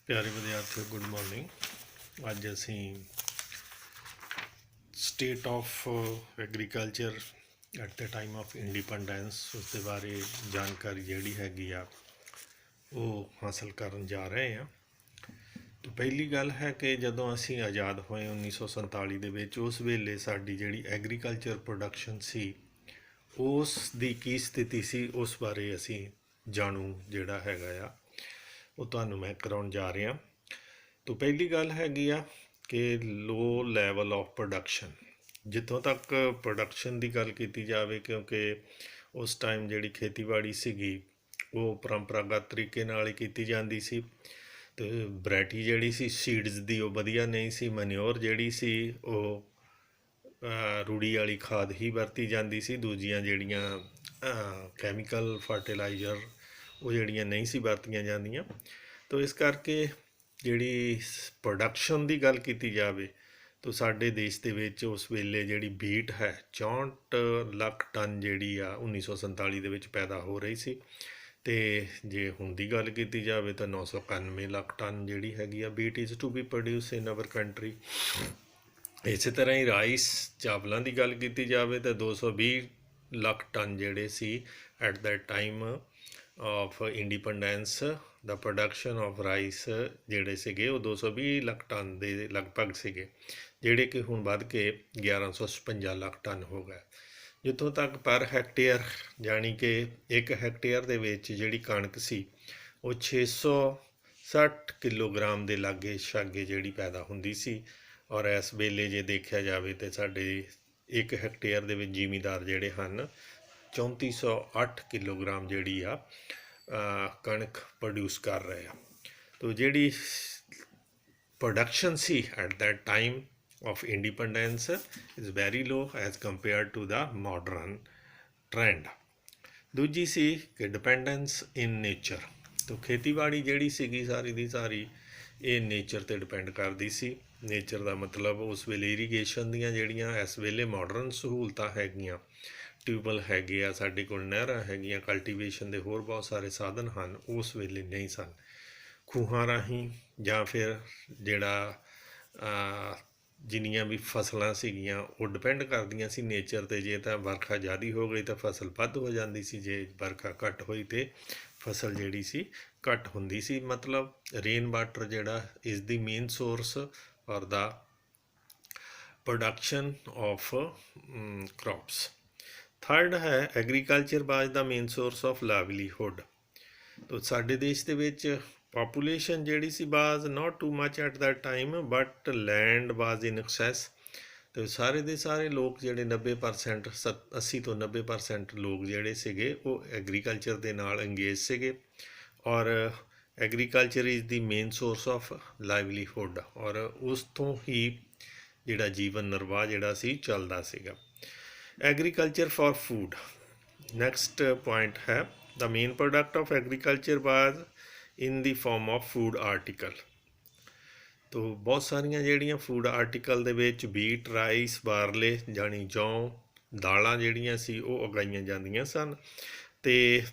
ਪਿਆਰੇ ਵਿਦਿਆਰਥੀਓ, good morning. ਅੱਜ ਅਸੀਂ state of agriculture at the time of independence ਉਸ ਦੇ ਬਾਰੇ ਜਾਣਕਾਰੀ ਜਿਹੜੀ ਹੈਗੀ ਆ ਉਹ ਹਾਸਲ ਕਰਨ ਜਾ ਰਹੇ ਹਾਂ। ਤਾਂ ਪਹਿਲੀ ਗੱਲ ਹੈ ਕਿ ਜਦੋਂ ਅਸੀਂ ਆਜ਼ਾਦ ਹੋਏ 1947 ਦੇ ਵਿੱਚ, ਉਸ ਵੇਲੇ ਸਾਡੀ ਜਿਹੜੀ ਐਗਰੀਕਲਚਰ ਪ੍ਰੋਡਕਸ਼ਨ ਸੀ ਉਸ ਦੀ ਕੀ ਸਥਿਤੀ ਸੀ, ਉਸ ਬਾਰੇ ਅਸੀਂ ਜਾਣੂ ਜਿਹੜਾ ਹੈਗਾ ਆ ਉਹ ਤੁਹਾਨੂੰ ਮੈਂ ਕਰਾਉਣ ਜਾ ਰਿਹਾ। ਤਾਂ ਪਹਿਲੀ ਗੱਲ ਹੈਗੀ ਆ ਕਿ ਲੋ ਲੈਵਲ ਆਫ ਪ੍ਰੋਡਕਸ਼ਨ। ਜਿੱਥੋਂ ਤੱਕ ਪ੍ਰੋਡਕਸ਼ਨ ਦੀ ਗੱਲ ਕੀਤੀ ਜਾਵੇ, ਕਿਉਂਕਿ ਉਸ ਟਾਈਮ ਜਿਹੜੀ ਖੇਤੀਬਾੜੀ ਸੀਗੀ ਉਹ ਪਰੰਪਰਾਗਤ ਤਰੀਕੇ ਨਾਲ ਹੀ ਕੀਤੀ ਜਾਂਦੀ ਸੀ, ਅਤੇ ਵੈਰਾਈਟੀ ਜਿਹੜੀ ਸੀ ਸੀਡਸ ਦੀ ਉਹ ਵਧੀਆ ਨਹੀਂ ਸੀ। ਮਨਿਓਰ ਜਿਹੜੀ ਸੀ ਉਹ ਰੂੜੀ ਵਾਲੀ ਖਾਦ ਹੀ ਵਰਤੀ ਜਾਂਦੀ ਸੀ। ਦੂਜੀਆਂ ਜਿਹੜੀਆਂ ਕੈਮੀਕਲ ਫਰਟੀਲਾਈਜ਼ਰ ਉਹ ਜਿਹੜੀਆਂ ਨਹੀਂ ਸੀ ਵਰਤੀਆਂ ਜਾਂਦੀਆਂ। ਤਾਂ ਇਸ ਕਰਕੇ ਜਿਹੜੀ ਪ੍ਰੋਡਕਸ਼ਨ ਦੀ ਗੱਲ ਕੀਤੀ ਜਾਵੇ ਤਾਂ ਸਾਡੇ ਦੇਸ਼ ਦੇ ਵਿੱਚ ਉਸ ਵੇਲੇ ਜਿਹੜੀ ਬੀਟ ਹੈ 64 ਲੱਖ ਟਨ ਜਿਹੜੀ ਆ 1947 ਦੇ ਵਿੱਚ ਪੈਦਾ ਹੋ ਰਹੀ ਸੀ। ਅਤੇ ਜੇ ਹੁਣ ਦੀ ਗੱਲ ਕੀਤੀ ਜਾਵੇ ਤਾਂ 991 ਲੱਖ ਟਨ ਜਿਹੜੀ ਹੈਗੀ ਆ beet is to be produce in our country. ਇਸੇ ਤਰ੍ਹਾਂ ਹੀ ਰਾਈਸ ਚਾਵਲਾਂ ਦੀ ਗੱਲ ਕੀਤੀ ਜਾਵੇ ਤਾਂ 220 ਲੱਖ ਟਨ ਜਿਹੜੇ ਸੀ at that time of independence ਦਾ ਪ੍ਰੋਡਕਸ਼ਨ ਆਫ ਰਾਈਸ ਜਿਹੜੇ ਸੀਗੇ ਉਹ 220 ਲੱਖ ਟਨ ਦੇ ਲਗਭਗ ਸੀਗੇ, ਜਿਹੜੇ ਕਿ ਹੁਣ ਵੱਧ ਕੇ 1156 ਲੱਖ ਟਨ ਹੋ ਗਏ। ਜਿੱਥੋਂ ਤੱਕ ਪਰ ਹੈਕਟੇਅਰ ਜਾਣੀ ਕਿ 1 ਹੈਕਟੇਅਰ ਦੇ ਵਿੱਚ ਜਿਹੜੀ ਕਣਕ ਸੀ ਉਹ 660 ਕਿਲੋਗ੍ਰਾਮ ਦੇ ਲਾਗੇ ਛਾਗੇ ਜਿਹੜੀ ਪੈਦਾ ਹੁੰਦੀ ਸੀ। ਔਰ ਇਸ ਵੇਲੇ ਜੇ ਦੇਖਿਆ ਜਾਵੇ ਤਾਂ ਸਾਡੇ 1 ਹੈਕਟੇਅਰ ਦੇ ਵਿੱਚ ਜ਼ਿਮੀਂਦਾਰ ਜਿਹੜੇ ਹਨ 3408 ਕਿਲੋਗ੍ਰਾਮ ਜਿਹੜੀ ਆ ਕਣਕ ਪ੍ਰੋਡਿਊਸ ਕਰ ਰਹੇ ਆ। ਤੋ ਜਿਹੜੀ production C at that time of independence is very low as compared to the modern trend। ਦੂਜੀ ਸੀ ਕਿ ਡਿਪੈਂਡੈਂਸ ਇਨ ਨੇਚਰ। ਤਾਂ ਖੇਤੀਬਾੜੀ ਜਿਹੜੀ ਸੀਗੀ ਸਾਰੀ ਦੀ ਸਾਰੀ ਇਹ ਨੇਚਰ 'ਤੇ ਡਿਪੈਂਡ ਕਰਦੀ ਸੀ। ਨੇਚਰ ਦਾ ਮਤਲਬ ਉਸ ਵੇਲੇ ਇਰੀਗੇਸ਼ਨ ਦੀਆਂ ਜਿਹੜੀਆਂ ਇਸ ਵੇਲੇ ਮਾਡਰਨ ਸਹੂਲਤਾਂ ਹੈਗੀਆਂ, ਟਿਊਬਵੈੱਲ ਹੈਗੇ ਆ, ਸਾਡੇ ਕੋਲ ਨਹਿਰਾਂ ਹੈਗੀਆਂ, ਕਲਟੀਵੇਸ਼ਨ ਦੇ ਹੋਰ ਬਹੁਤ ਸਾਰੇ ਸਾਧਨ ਹਨ, ਉਸ ਵੇਲੇ ਨਹੀਂ ਸਨ। ਖੂਹਾਂ ਰਾਹੀਂ ਜਾਂ ਫਿਰ ਜਿਹੜਾ ਜਿੰਨੀਆਂ ਵੀ ਫਸਲਾਂ ਸੀਗੀਆਂ ਉਹ ਡਿਪੈਂਡ ਕਰਦੀਆਂ ਸੀ ਨੇਚਰ 'ਤੇ। ਜੇ ਤਾਂ ਵਰਖਾ ਜ਼ਿਆਦਾ ਹੋ ਗਈ ਤਾਂ ਫਸਲ ਵੱਧ ਹੋ ਜਾਂਦੀ ਸੀ, ਜੇ ਵਰਖਾ ਘੱਟ ਹੋਈ ਤਾਂ ਫਸਲ ਜਿਹੜੀ ਸੀ ਘੱਟ ਹੁੰਦੀ ਸੀ। ਮਤਲਬ ਰੇਨ ਵਾਟਰ ਜਿਹੜਾ is the main source for the production of crops. Third ਹੈ agriculture was the main source of livelihood. ਤਾਂ ਸਾਡੇ ਦੇਸ਼ ਦੇ ਵਿੱਚ ਪਾਪੂਲੇਸ਼ਨ ਜਿਹੜੀ ਸੀ was not too much at that time, but land was in excess. ਅਤੇ ਸਾਰੇ ਦੇ ਸਾਰੇ ਲੋਕ ਜਿਹੜੇ 90% 80 ਤੋਂ 90% ਲੋਕ ਜਿਹੜੇ ਸੀਗੇ ਉਹ ਐਗਰੀਕਲਚਰ ਦੇ ਨਾਲ ਅੰਗੇਜ ਸੀਗੇ। ਔਰ agriculture is the main source of livelihood, ਔਰ ਉਸ ਤੋਂ ਹੀ ਜਿਹੜਾ ਜੀਵਨ ਨਿਰਵਾਹ ਜਿਹੜਾ ਸੀ ਚੱਲਦਾ ਸੀਗਾ। Agriculture for food next point ਹੈ। ਦਾ main product of agriculture was in the farm of food article. ਤੋ ਬਹੁਤ ਸਾਰੀਆਂ ਜਿਹੜੀਆਂ ਫੂਡ ਆਰਟੀਕਲ ਦੇ ਵਿੱਚ ਬੀਟ, ਰਾਈਸ, ਬਾਰਲੇ ਜਾਣੀ ਜੌਂ, ਦਾਲਾਂ ਜਿਹੜੀਆਂ ਸੀ ਉਹ ਉਗਾਈਆਂ ਜਾਂਦੀਆਂ ਸਨ। ਅਤੇ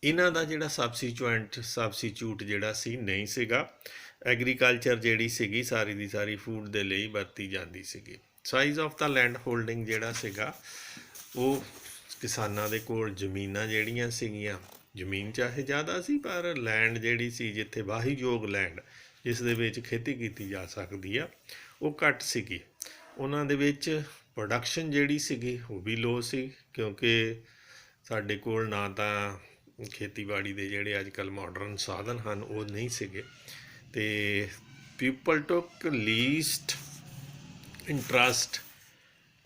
ਇਹਨਾਂ ਦਾ ਜਿਹੜਾ ਸਬਸਟੀਚਿਊਟ ਜਿਹੜਾ ਸੀ ਨਹੀਂ ਸੀਗਾ। ਐਗਰੀਕਲਚਰ ਜਿਹੜੀ ਸੀਗੀ ਸਾਰੀ ਦੀ ਸਾਰੀ ਫੂਡ ਦੇ ਲਈ ਵਰਤੀ ਜਾਂਦੀ ਸੀਗੀ। Size of the land holding ਜਿਹੜਾ ਸੀਗਾ ਉਹ ਕਿਸਾਨਾਂ ਦੇ ਕੋਲ ਜ਼ਮੀਨਾਂ ਜਿਹੜੀਆਂ ਸੀਗੀਆਂ, ਜ਼ਮੀਨ ਚਾਹੇ ਜ਼ਿਆਦਾ ਸੀ ਪਰ ਲੈਂਡ ਜਿਹੜੀ ਸੀ ਜਿੱਥੇ ਵਾਹੀਯੋਗ ਲੈਂਡ ਜਿਸ ਦੇ ਵਿੱਚ ਖੇਤੀ ਕੀਤੀ ਜਾ ਸਕਦੀ ਆ ਉਹ ਘੱਟ ਸੀਗੀ। ਉਹਨਾਂ ਦੇ ਵਿੱਚ ਪ੍ਰੋਡਕਸ਼ਨ ਜਿਹੜੀ ਸੀਗੀ ਉਹ ਵੀ ਲੋ ਸੀ, ਕਿਉਂਕਿ ਸਾਡੇ ਕੋਲ ਨਾ ਤਾਂ ਖੇਤੀਬਾੜੀ ਦੇ ਜਿਹੜੇ ਅੱਜ ਕੱਲ੍ਹ ਮਾਡਰਨ ਸਾਧਨ ਹਨ ਉਹ ਨਹੀਂ ਸੀਗੇ। ਅਤੇ ਪੀਪਲ ਟੁਕ ਲੀਸਟ ਇੰਟਰਸਟ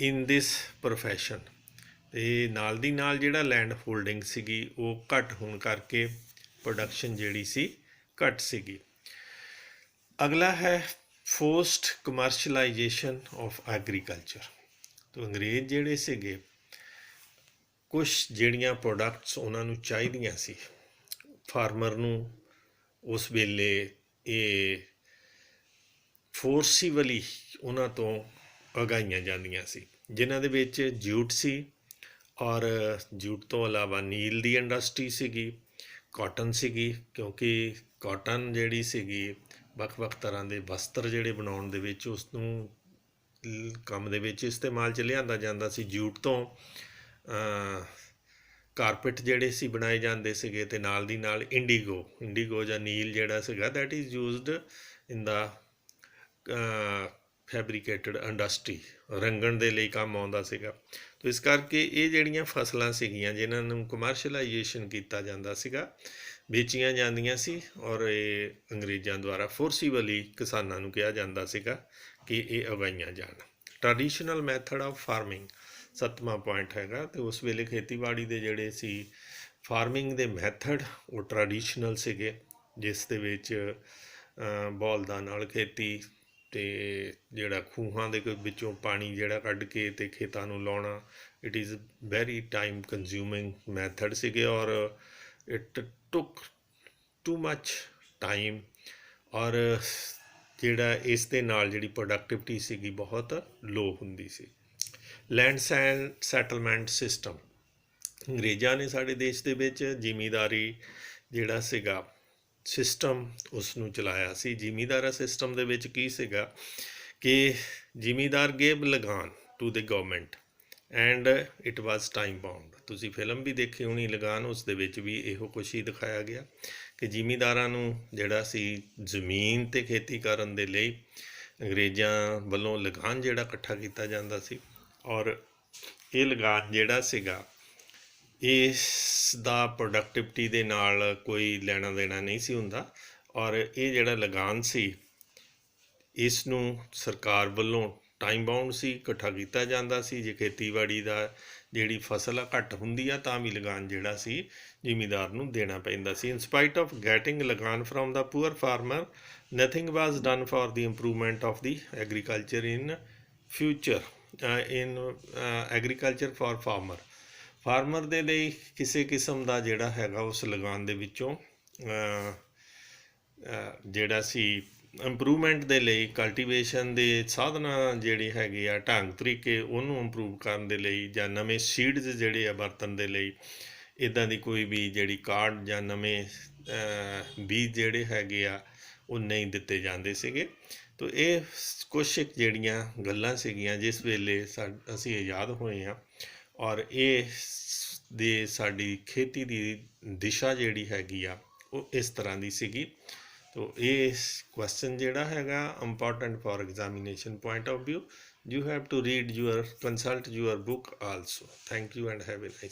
ਇਨ ਦਿਸ ਪ੍ਰੋਫੈਸ਼ਨ। ਅਤੇ ਨਾਲ ਦੀ ਨਾਲ ਜਿਹੜਾ ਲੈਂਡ ਹੋਲਡਿੰਗ ਸੀਗੀ ਉਹ ਘੱਟ ਹੋਣ ਕਰਕੇ ਪ੍ਰੋਡਕਸ਼ਨ ਜਿਹੜੀ ਸੀ ਘੱਟ ਸੀਗੀ। ਅਗਲਾ ਹੈ ਫੋਰਸਡ ਕਮਰਸ਼ਲਾਈਜੇਸ਼ਨ ਆਫ ਐਗਰੀਕਲਚਰ। ਤਾਂ ਅੰਗਰੇਜ਼ ਜਿਹੜੇ ਸੀਗੇ ਕੁਛ ਜਿਹੜੀਆਂ ਪ੍ਰੋਡਕਟਸ ਉਹਨਾਂ ਨੂੰ ਚਾਹੀਦੀਆਂ ਸੀ ਫਾਰਮਰ ਨੂੰ, ਉਸ ਵੇਲੇ ਇਹ ਫੋਰਸੀਬਲੀ ਉਹਨਾਂ ਤੋਂ ਉਗਾਈਆਂ ਜਾਂਦੀਆਂ ਸੀ, ਜਿਨ੍ਹਾਂ ਦੇ ਵਿੱਚ ਜੂਟ ਸੀ। ਔਰ ਜੂਟ ਤੋਂ ਇਲਾਵਾ ਨੀਲ ਦੀ ਇੰਡਸਟਰੀ ਸੀਗੀ, ਕਾਟਨ ਸੀਗੀ, ਕਿਉਂਕਿ ਕਾਟਨ ਜਿਹੜੀ ਸੀਗੀ ਵੱਖ-ਵੱਖ ਤਰ੍ਹਾਂ ਦੇ ਵਸਤਰ ਜਿਹੜੇ ਬਣਾਉਣ ਦੇ ਵਿੱਚ ਉਸ ਨੂੰ ਕੰਮ ਦੇ ਵਿੱਚ ਇਸਤੇਮਾਲ 'ਚ ਲਿਆਂਦਾ ਜਾਂਦਾ ਸੀ। ਜੂਟ ਤੋਂ ਕਾਰਪੇਟ ਜਿਹੜੇ ਸੀ ਬਣਾਏ ਜਾਂਦੇ ਸੀਗੇ, ਅਤੇ ਨਾਲ ਦੀ ਨਾਲ ਇੰਡੀਗੋ ਜਾਂ ਨੀਲ ਜਿਹੜਾ ਸੀਗਾ that is used in the fabricated industry, ਰੰਗਣ ਦੇ ਲਈ ਕੰਮ ਆਉਂਦਾ ਸੀਗਾ। ਤੋ ਇਸ ਕਰਕੇ ਇਹ ਜਿਹੜੀਆਂ ਫਸਲਾਂ ਸੀਗੀਆਂ ਜਿਨ੍ਹਾਂ ਨੂੰ ਕਮਰਸ਼ਲਾਈਜੇਸ਼ਨ ਕੀਤਾ ਜਾਂਦਾ ਸੀਗਾ, ਵੇਚੀਆਂ ਜਾਂਦੀਆਂ ਸੀ, ਔਰ ਇਹ ਅੰਗਰੇਜ਼ਾਂ ਦੁਆਰਾ ਫੋਰਸੀਬਲੀ ਕਿਸਾਨਾਂ ਨੂੰ ਕਿਹਾ ਜਾਂਦਾ ਸੀਗਾ ਕਿ ਇਹ ਉਗਾਈਆਂ ਜਾਣ। ਟ੍ਰੈਡੀਸ਼ਨਲ ਮੈਥਡ ਆਫ ਫਾਰਮਿੰਗ 7ਵਾਂ ਪੁਆਇੰਟ ਹੈਗਾ। ਅਤੇ ਉਸ ਵੇਲੇ ਖੇਤੀਬਾੜੀ ਦੇ ਜਿਹੜੇ ਸੀ ਫਾਰਮਿੰਗ ਦੇ ਮੈਥਡ ਉਹ ਟ੍ਰੈਡੀਸ਼ਨਲ ਸੀਗੇ, ਜਿਸ ਦੇ ਵਿੱਚ ਬਲਦਾਂ ਨਾਲ ਖੇਤੀ, ਅਤੇ ਜਿਹੜਾ ਖੂਹਾਂ ਦੇ ਵਿੱਚੋਂ ਪਾਣੀ ਜਿਹੜਾ ਕੱਢ ਕੇ ਅਤੇ ਖੇਤਾਂ ਨੂੰ ਲਾਉਣਾ, it is very time consuming method ਸੀਗੇ, ਔਰ ਇਟ ਟੁੱਕ ਟੂ ਮੱਚ ਟਾਈਮ, ਔਰ ਜਿਹੜਾ ਇਸ ਦੇ ਨਾਲ ਜਿਹੜੀ ਪ੍ਰੋਡਕਟਿਵਿਟੀ ਸੀਗੀ ਬਹੁਤ ਲੋ ਹੁੰਦੀ ਸੀ। ਲੈਂਡ ਸੈਟਲਮੈਂਟ ਸਿਸਟਮ, ਅੰਗਰੇਜ਼ਾਂ ਨੇ ਸਾਡੇ ਦੇਸ਼ ਦੇ ਵਿੱਚ ਜ਼ਿਮੀਂਦਾਰੀ ਜਿਹੜਾ ਸੀਗਾ ਸਿਸਟਮ ਉਸ ਨੂੰ ਚਲਾਇਆ ਸੀ। ਜ਼ਿਮੀਂਦਾਰਾ ਸਿਸਟਮ ਦੇ ਵਿੱਚ ਕੀ ਸੀਗਾ ਕਿ zamindar gave lagaan to the government and it was time bound. ਤੁਸੀਂ ਫਿਲਮ ਵੀ ਦੇਖੀ ਹੋਣੀ ਲਗਾਨ, ਉਸ ਦੇ ਵਿੱਚ ਵੀ ਇਹੋ ਕੁਛ ਹੀ ਦਿਖਾਇਆ ਗਿਆ ਕਿ ਜ਼ਿਮੀਂਦਾਰਾਂ ਨੂੰ ਜਿਹੜਾ ਸੀ ਜ਼ਮੀਨ 'ਤੇ ਖੇਤੀ ਕਰਨ ਦੇ ਲਈ ਅੰਗਰੇਜ਼ਾਂ ਵੱਲੋਂ ਲਗਾਨ ਜਿਹੜਾ ਇਕੱਠਾ ਕੀਤਾ ਜਾਂਦਾ ਸੀ, ਔਰ ਇਹ ਲਗਾਨ ਜਿਹੜਾ ਸੀਗਾ ਇਸ ਦਾ ਪ੍ਰੋਡਕਟਿਵਿਟੀ ਦੇ ਨਾਲ ਕੋਈ ਲੈਣਾ ਦੇਣਾ ਨਹੀਂ ਸੀ ਹੁੰਦਾ, ਔਰ ਇਹ ਜਿਹੜਾ ਲਗਾਨ ਸੀ ਇਸ ਨੂੰ ਸਰਕਾਰ ਵੱਲੋਂ ਟਾਈਮ ਬਾਉਂਡ ਸੀ, ਇਕੱਠਾ ਕੀਤਾ ਜਾਂਦਾ ਸੀ। ਜੇ ਖੇਤੀਬਾੜੀ ਦਾ ਜਿਹੜੀ ਫਸਲ ਆ ਘੱਟ ਹੁੰਦੀ ਆ ਤਾਂ ਵੀ ਲਗਾਨ ਜਿਹੜਾ ਸੀ ਜ਼ਿਮੀਂਦਾਰ ਨੂੰ ਦੇਣਾ ਪੈਂਦਾ ਸੀ। ਇਨ ਸਪਾਈਟ ਆਫ ਗੈਟਿੰਗ ਲਗਾਨ from the poor farmer, nothing was done for the improvement of the agriculture in future agriculture for farmer ਦੇ ਲਈ ਕਿਸੇ ਕਿਸਮ ਦਾ ਜਿਹੜਾ ਹੈਗਾ ਉਸ ਲਗਾਨ ਦੇ ਵਿੱਚੋਂ ਜਿਹੜਾ ਸੀ ਇੰਪਰੂਵਮੈਂਟ ਦੇ ਲਈ, ਕਲਟੀਵੇਸ਼ਨ ਦੇ ਸਾਧਨਾਂ ਜਿਹੜੇ ਹੈਗੇ ਆ ਢੰਗ ਤਰੀਕੇ ਉਹਨੂੰ ਇੰਪਰੂਵ ਕਰਨ ਦੇ ਲਈ, ਜਾਂ ਨਵੇਂ ਸੀਡਸ ਜਿਹੜੇ ਆ ਵਰਤਣ ਦੇ ਲਈ, ਇੱਦਾਂ ਦੀ ਕੋਈ ਵੀ ਜਿਹੜੀ ਕਾਢ ਜਾਂ ਨਵੇਂ ਬੀਜ ਜਿਹੜੇ ਹੈਗੇ ਆ ਉਹ ਨਹੀਂ ਦਿੱਤੇ ਜਾਂਦੇ ਸੀਗੇ। ਤੋ ਇਹ ਕੁਛ ਜਿਹੜੀਆਂ ਗੱਲਾਂ ਸੀਗੀਆਂ ਜਿਸ ਵੇਲੇ ਅਸੀਂ ਆਜ਼ਾਦ ਹੋਏ ਹਾਂ, ਔਰ ਇਹ ਦੇ ਸਾਡੀ ਖੇਤੀ ਦੀ ਦਿਸ਼ਾ ਜਿਹੜੀ ਹੈਗੀ ਆ ਉਹ ਇਸ ਤਰ੍ਹਾਂ ਦੀ ਸੀਗੀ। ਤੋ ਇਹ ਕੁਐਸਚਨ ਜਿਹੜਾ ਹੈਗਾ important for examination point of view, you have to read consult your book also. Thank you and have a nice day.